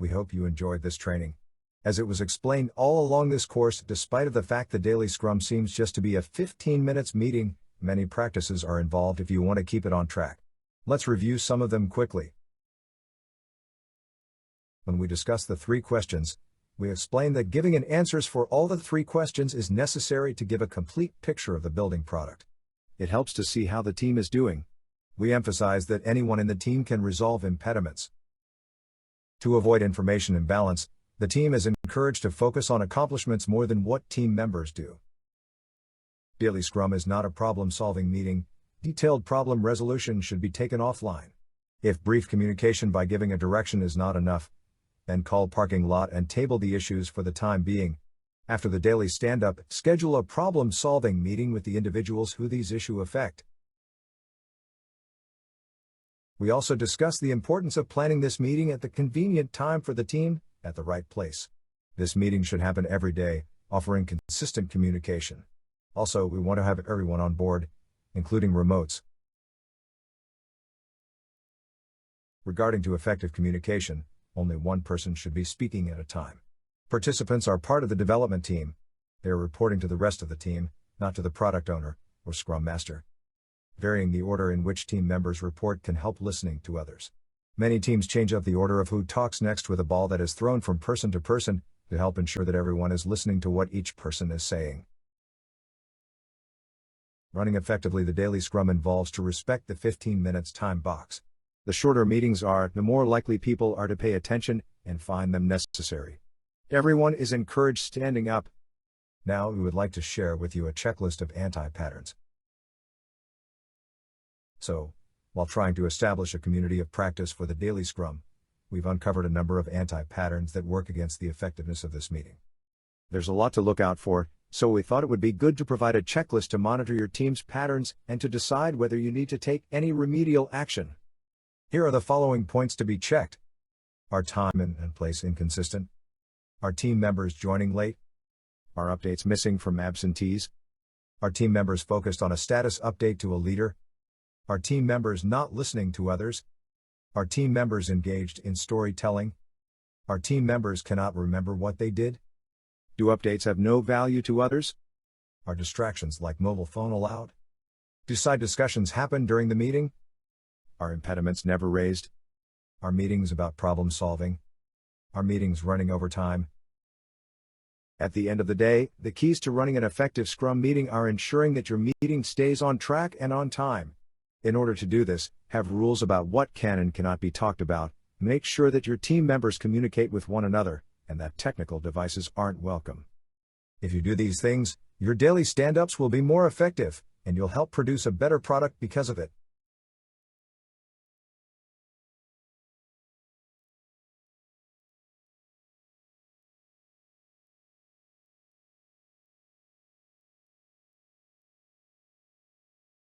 We hope you enjoyed this training. As it was explained all along this course, despite of the fact the Daily Scrum seems just to be a 15 minutes meeting, many practices are involved if you want to keep it on track. Let's review some of them quickly. When we discussed the 3 questions, we explained that giving an answers for all the 3 questions is necessary to give a complete picture of the building product. It helps to see how the team is doing. We emphasize that anyone in the team can resolve impediments. To avoid information imbalance, the team is encouraged to focus on accomplishments more than what team members do. Daily Scrum is not a problem-solving meeting. Detailed problem resolution should be taken offline. If brief communication by giving a direction is not enough, then call parking lot and table the issues for the time being. After the daily stand-up, schedule a problem-solving meeting with the individuals who these issues affect. We also discussed the importance of planning this meeting at the convenient time for the team, at the right place. This meeting should happen every day, offering consistent communication. Also, we want to have everyone on board, including remotes. Regarding to effective communication, only one person should be speaking at a time. Participants are part of the development team. They are reporting to the rest of the team, not to the product owner or Scrum Master. Varying the order in which team members report can help listening to others. Many teams change up the order of who talks next with a ball that is thrown from person to person, to help ensure that everyone is listening to what each person is saying. Running effectively the Daily Scrum involves to respect the 15 minutes time box. The shorter meetings are, the more likely people are to pay attention and find them necessary. Everyone is encouraged standing up. Now we would like to share with you a checklist of anti-patterns. So, while trying to establish a community of practice for the Daily Scrum, we've uncovered a number of anti-patterns that work against the effectiveness of this meeting. There's a lot to look out for, so we thought it would be good to provide a checklist to monitor your team's patterns and to decide whether you need to take any remedial action. Here are the following points to be checked. Are time and place inconsistent? Are team members joining late? Are updates missing from absentees? Are team members focused on a status update to a leader? Are team members not listening to others? Are team members engaged in storytelling? Are team members cannot remember what they did? Do updates have no value to others? Are distractions like mobile phone allowed? Do side discussions happen during the meeting? Are impediments never raised? Are meetings about problem solving? Are meetings running over time? At the end of the day, the keys to running an effective Scrum meeting are ensuring that your meeting stays on track and on time. In order to do this, have rules about what can and cannot be talked about, make sure that your team members communicate with one another, and that technical devices aren't welcome. If you do these things, your daily stand-ups will be more effective, and you'll help produce a better product because of it.